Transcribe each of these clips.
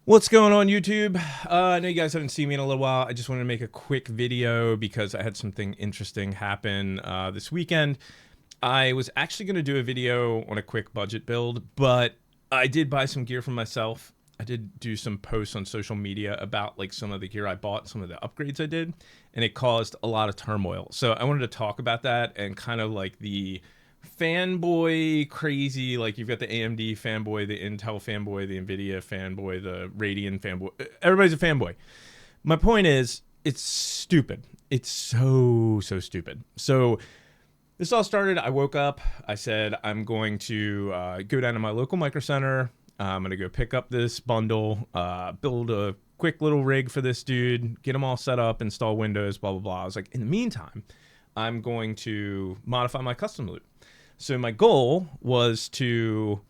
What's going on, YouTube? I know you guys haven't seen me in a little while. I just wanted to make a quick video because I had something interesting happen this weekend. I was actually going to do a video on a quick budget build, but I did buy some gear for myself. I did do some posts on social media about like some of the gear I bought, some of the upgrades I did, and it caused a lot of turmoil. So I wanted to talk about that and kind of like the fanboy crazy, like you've got the AMD fanboy, the Intel fanboy, the Nvidia fanboy, the Radeon fanboy. Everybody's a fanboy. My point is, it's stupid. It's so stupid. So this all started, I woke up, I said I'm going to go down to my local micro center. I'm going to go pick up this bundle, build a quick little rig for this dude, get them all set up, install Windows, blah blah blah. I was like, in the meantime, I'm going to modify my custom loop. So my goal was to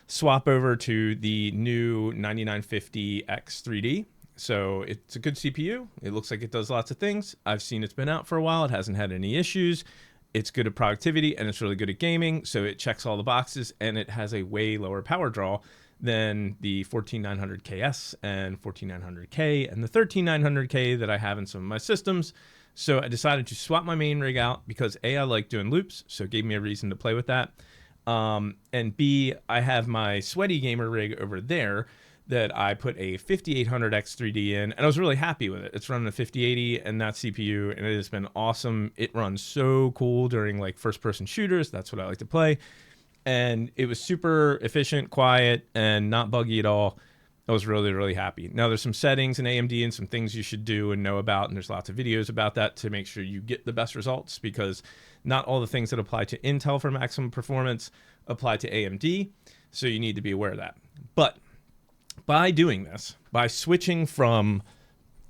swap over to the new 9950X3D. So it's a good CPU. It looks like it does lots of things. I've seen it's been out for a while. It hasn't had any issues. It's good at productivity and it's really good at gaming. So it checks all the boxes and it has a way lower power draw than the 14900KS and 14900K and the 13900K that I have in some of my systems. So I decided to swap my main rig out because A, I like doing loops, so it gave me a reason to play with that. And B, I have my sweaty gamer rig over there that I put a 5800X3D in, and I was really happy with it. It's running a 5080 and that CPU, and it has been awesome. It runs so cool during like first-person shooters. That's what I like to play. And it was super efficient, quiet, and not buggy at all. I was really happy. Now there's some settings in AMD and some things you should do and know about, and there's lots of videos about that to make sure you get the best results, because not all the things that apply to Intel for maximum performance apply to AMD, so you need to be aware of that. But by doing this, by switching from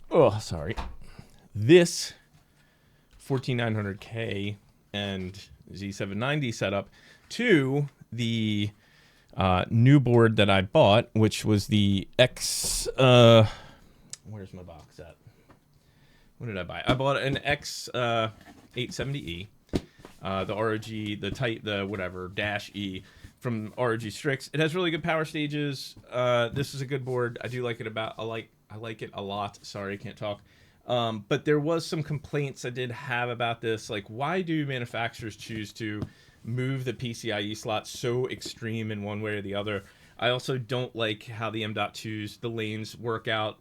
this 14900K and Z790 setup to the new board that I bought, which was the X, where's my box at? What did I buy? I bought an X 870E, the ROG, the whatever, dash E from ROG Strix. It has really good power stages. This is a good board. I do like it I like it a lot. Sorry, I can't talk. But there was some complaints I did have about this. Like, why do manufacturers choose to move the PCIe slot so extreme in one way or the other? I also don't like how the M.2s, the lanes work out.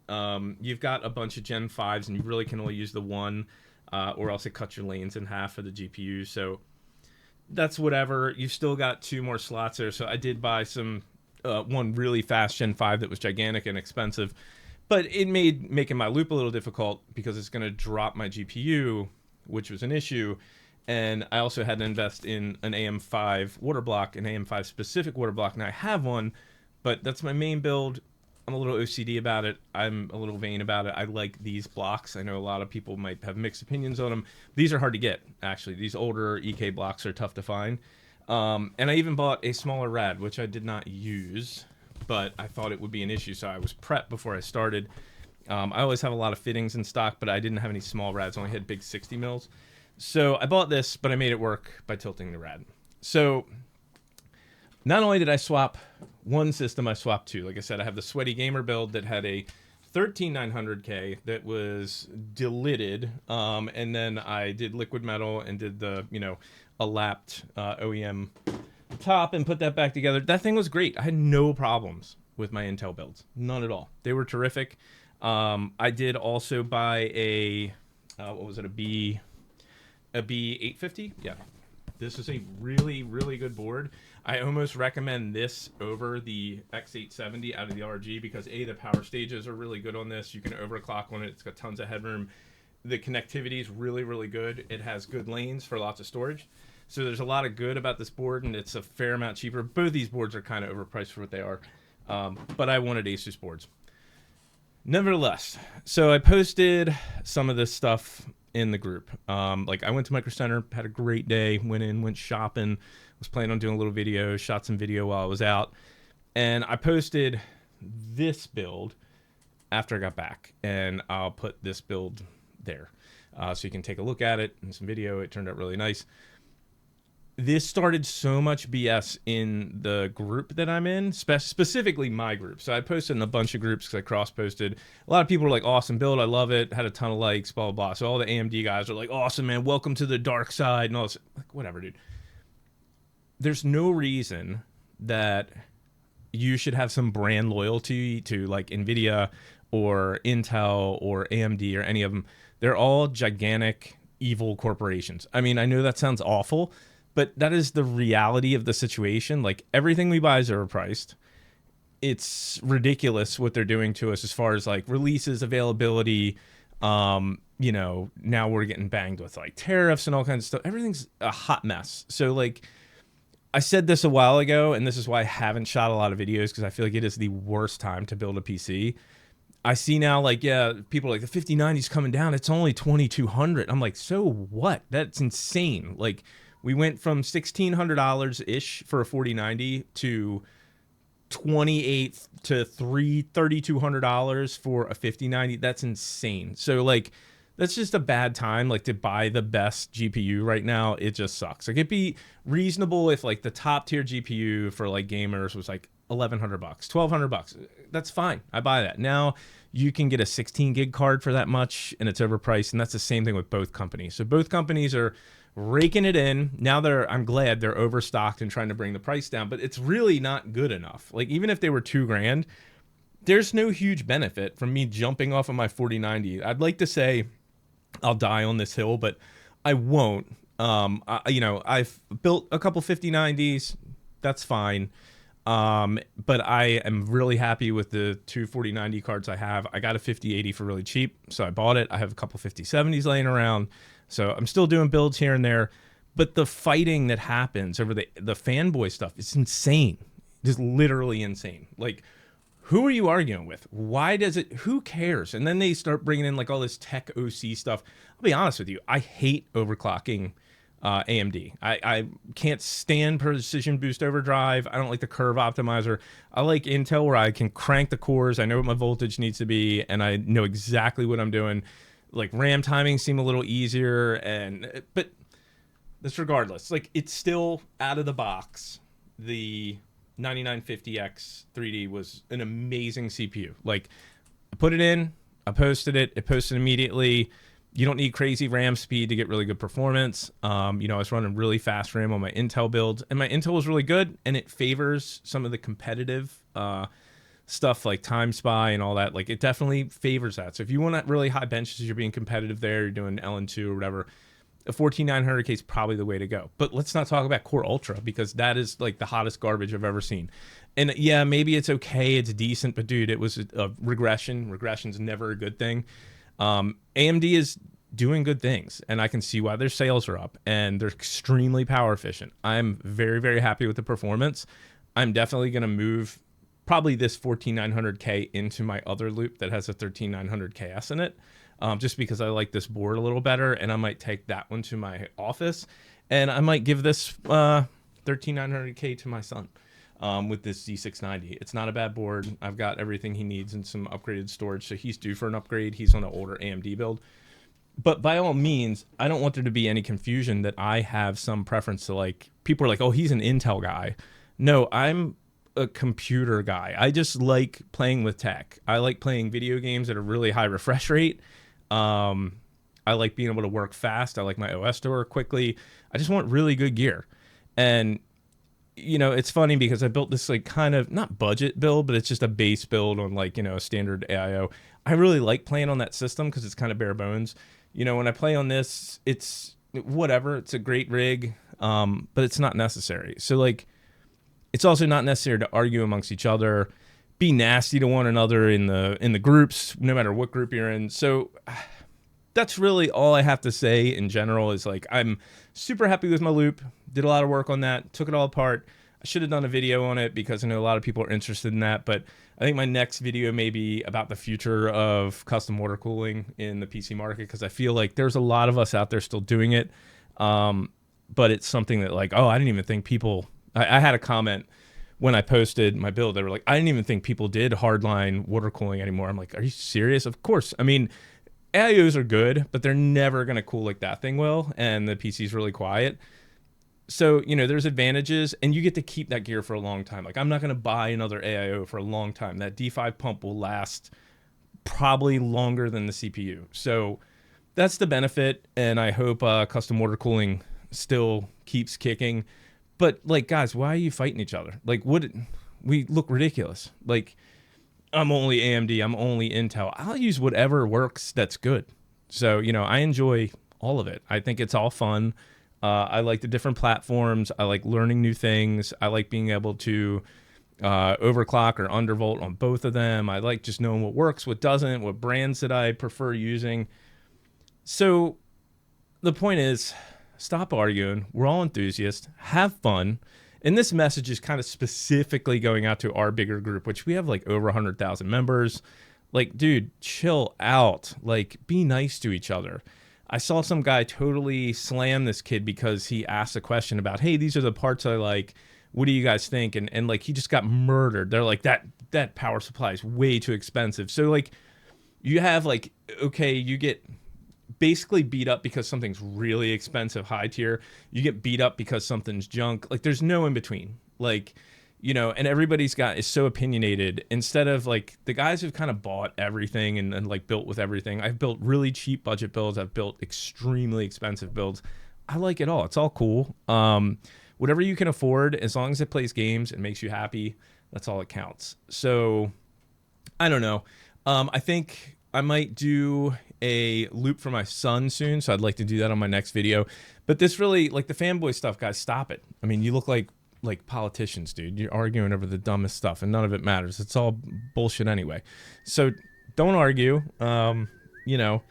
You've got a bunch of Gen 5s and you really can only use the one, or else it cuts your lanes in half for the GPU. So that's whatever. You've still got two more slots there. So I did buy some one really fast Gen 5 that was gigantic and expensive, but it made making my loop a little difficult because it's going to drop my GPU, which was an issue. And I also had to invest in an AM5 water block, an AM5 specific water block. Now I have one, but that's my main build. I'm a little OCD about it. I'm a little vain about it. I like these blocks. I know a lot of people might have mixed opinions on them. These are hard to get, actually. These older EK blocks are tough to find. And I even bought a smaller rad, which I did not use, but I thought it would be an issue, so I was prepped before I started. I always have a lot of fittings in stock, but I didn't have any small rads. I only had big 60 mils. So I bought this, but I made it work by tilting the rad. So not only did I swap one system, I swapped two. Like I said, I have the sweaty gamer build that had a 13900K that was delidded, and then I did liquid metal and did the, a lapped OEM top and put that back together. That thing was great. I had no problems with my Intel builds, none at all. They were terrific. I did also buy a B850. Yeah, this is a really good board. I almost recommend this over the X870 out of the RG because A, the power stages are really good on this. You can overclock on it. It's got tons of headroom. The connectivity is really good. It has good lanes for lots of storage. So there's a lot of good about this board, and it's a fair amount cheaper. Both these boards are kind of overpriced for what they are, but I wanted Asus boards. Nevertheless, so I posted some of this stuff in the group. Like I went to Micro Center, had a great day, went shopping, was planning on doing a little video, shot some video while I was out, and I posted this build after I got back, and I'll put this build there so you can take a look at it in some video. It turned out really nice. this started so much BS in the group that I'm in, specifically my group. So I posted in a bunch of groups because I cross-posted. A lot of people were like, awesome build, I love it, had a ton of likes, blah, blah, blah. So all the AMD guys are like, awesome, man, welcome to the dark side, and all this. Like, whatever, dude. There's no reason that you should have some brand loyalty to like NVIDIA or Intel or AMD or any of them. They're all gigantic, evil corporations. I mean, I know that sounds awful, but that is the reality of the situation. Like, everything we buy is overpriced. It's ridiculous what they're doing to us as far as like releases, availability. You know, now we're getting banged with like tariffs and all kinds of stuff. Everything's a hot mess. So like, I said this a while ago, and this is why I haven't shot a lot of videos, because I feel like it is the worst time to build a PC. I see now, like, yeah, people are like, the 5090's coming down. It's only 2200. I'm like, so what? That's insane. Like, we went from $1,600-ish for a 4090 to $2,800 to $3,200 for a 5090. That's insane. So, like, that's just a bad time, like, to buy the best GPU right now. It just sucks. Like, it'd be reasonable if like the top tier GPU for like gamers was like $1,100, $1,200. That's fine. I buy that. Now you can get a 16 gig card for that much, and it's overpriced. And that's the same thing with both companies. So both companies are raking it in. Now I'm glad they're overstocked and trying to bring the price down, but it's really not good enough. Like, even if they were $2,000, there's no huge benefit from me jumping off of my 4090. I'd like to say I'll die on this hill, but I won't. You know, I've built a couple 5090s. That's fine. But I am really happy with the two 4090 cards I have. I got a 5080 for really cheap, so I bought it. I have a couple 5070s laying around, so I'm still doing builds here and there. But the fighting that happens over the fanboy stuff is insane. Just literally insane. Like, who are you arguing with? Why does it? Who cares? And then they start bringing in like all this tech OC stuff. I'll be honest with you. I hate overclocking AMD. I can't stand precision boost overdrive. I don't like the curve optimizer. I like Intel, where I can crank the cores. I know what my voltage needs to be, and I know exactly what I'm doing. Like, RAM timing seem a little easier, but that's regardless. Like, it's still out of the box. The 9950X 3D was an amazing CPU. Like, I put it in, I posted it posted immediately. You don't need crazy RAM speed to get really good performance. You know, I was running really fast RAM on my Intel builds, and my Intel was really good, and it favors some of the competitive stuff like Time Spy and all that. Like, it definitely favors that. So if you want really high benches, you're being competitive there, you're doing LN2 or whatever, a 14900K is probably the way to go. But let's not talk about Core Ultra, because that is like the hottest garbage I've ever seen. And yeah, maybe it's okay, it's decent, but dude, it was a regression. Regression's never a good thing. AMD is doing good things, and I can see why their sales are up, and they're extremely power efficient. I'm very, very happy with the performance. I'm definitely going to move probably this 14900K into my other loop that has a 13900KS in it. Just because I like this board a little better, and I might take that one to my office, and I might give this 13900K to my son with this Z690. It's not a bad board. I've got everything he needs and some upgraded storage, so he's due for an upgrade. He's on an older AMD build. But by all means, I don't want there to be any confusion that I have some preference to, like, people are like, oh, he's an Intel guy. No, I'm a computer guy. I just like playing with tech. I like playing video games at a really high refresh rate. I like being able to work fast. I like my OS to work quickly. I just want really good gear. And, you know, it's funny because I built this, like, kind of not budget build, but it's just a base build on, like, you know, a standard AIO. I really like playing on that system because it's kind of bare bones. You know, when I play on this, it's whatever. It's a great rig, but it's not necessary. So, like, it's also not necessary to argue amongst each other, be nasty to one another in the groups, no matter what group you're in. So that's really all I have to say in general is, like, I'm super happy with my loop. Did a lot of work on that. Took it all apart. I should have done a video on it because I know a lot of people are interested in that. But I think my next video may be about the future of custom water cooling in the PC market, because I feel like there's a lot of us out there still doing it. But it's something that, like, oh, I didn't even think people... I had a comment when I posted my build. They were like, I didn't even think people did hardline water cooling anymore. I'm like, are you serious? Of course. I mean, AIOs are good, but they're never going to cool like that thing will, and the PC's really quiet. So, you know, there's advantages, and you get to keep that gear for a long time. Like, I'm not going to buy another AIO for a long time. That D5 pump will last probably longer than the CPU. So that's the benefit, and I hope custom water cooling still keeps kicking. But, like, guys, why are you fighting each other? Like, we look ridiculous. Like, I'm only AMD, I'm only Intel. I'll use whatever works that's good. So, you know, I enjoy all of it. I think it's all fun. I like the different platforms. I like learning new things. I like being able to overclock or undervolt on both of them. I like just knowing what works, what doesn't, what brands that I prefer using. So the point is, stop arguing. We're all enthusiasts. Have fun. And this message is kind of specifically going out to our bigger group, which we have like over 100,000 members. Like, dude, chill out. Like, be nice to each other. I saw some guy totally slam this kid because he asked a question about, hey, these are the parts I like. What do you guys think? And like, he just got murdered. They're like, that power supply is way too expensive. So like, you have like, okay, you get basically beat up because something's really expensive, high tier. You get beat up because something's junk. Like, there's no in between. Like, you know, and everybody's is so opinionated. Instead of like the guys who've kind of bought everything and like built with everything. I've built really cheap budget builds. I've built extremely expensive builds. I like it all. It's all cool. Whatever you can afford, as long as it plays games and makes you happy, that's all that counts. So I don't know. I think I might do a loop for my son soon. So I'd like to do that on my next video. But this really, like the fanboy stuff, guys, stop it. I mean, you look like politicians, dude. You're arguing over the dumbest stuff and none of it matters. It's all bullshit anyway. So don't argue. You know,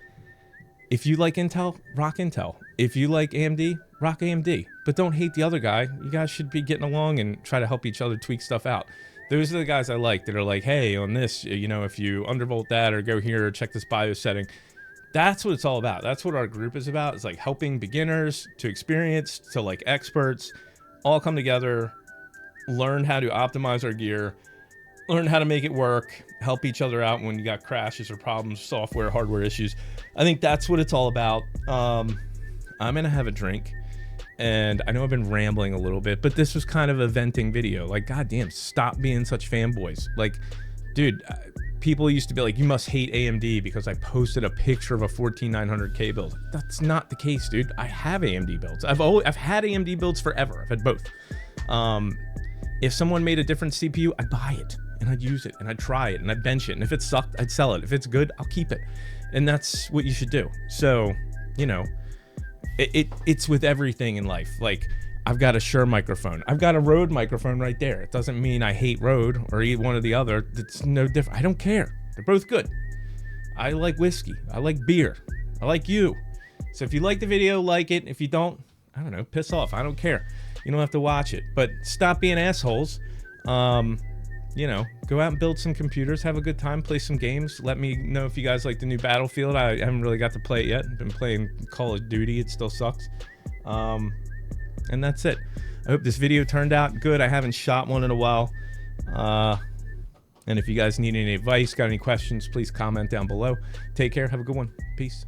if you like Intel, rock Intel. If you like AMD, rock AMD. But don't hate the other guy. You guys should be getting along and try to help each other tweak stuff out. Those are the guys I like that are like, hey, on this, you know, if you undervolt that or go here or check this BIOS setting. That's what it's all about. That's what our group is about. It's like helping beginners to experienced to like experts all come together, learn how to optimize our gear, learn how to make it work, help each other out when you got crashes or problems, software, hardware issues. I think that's what it's all about. I'm gonna have a drink, and I know I've been rambling a little bit, but this was kind of a venting video. Like, goddamn, stop being such fanboys. Like, dude, people used to be like, you must hate AMD because I posted a picture of a 14900K build. That's not the case, dude. I have AMD builds. I've had AMD builds forever. I've had both. If someone made a different CPU, I'd buy it and I'd use it and I'd try it and I'd bench it. And if it sucked, I'd sell it. If it's good, I'll keep it. And that's what you should do. So, you know, it's with everything in life. Like, I've got a Shure microphone. I've got a Rode microphone right there. It doesn't mean I hate Rode or either one or the other. It's no different. I don't care. They're both good. I like whiskey. I like beer. I like you. So if you like the video, like it. If you don't, I don't know, piss off. I don't care. You don't have to watch it. But stop being assholes. You know, go out and build some computers. Have a good time. Play some games. Let me know if you guys like the new Battlefield. I haven't really got to play it yet. I've been playing Call of Duty. It still sucks. And that's it. I hope this video turned out good. I haven't shot one in a while. And if you guys need any advice, got any questions, please comment down below. Take care. Have a good one. Peace.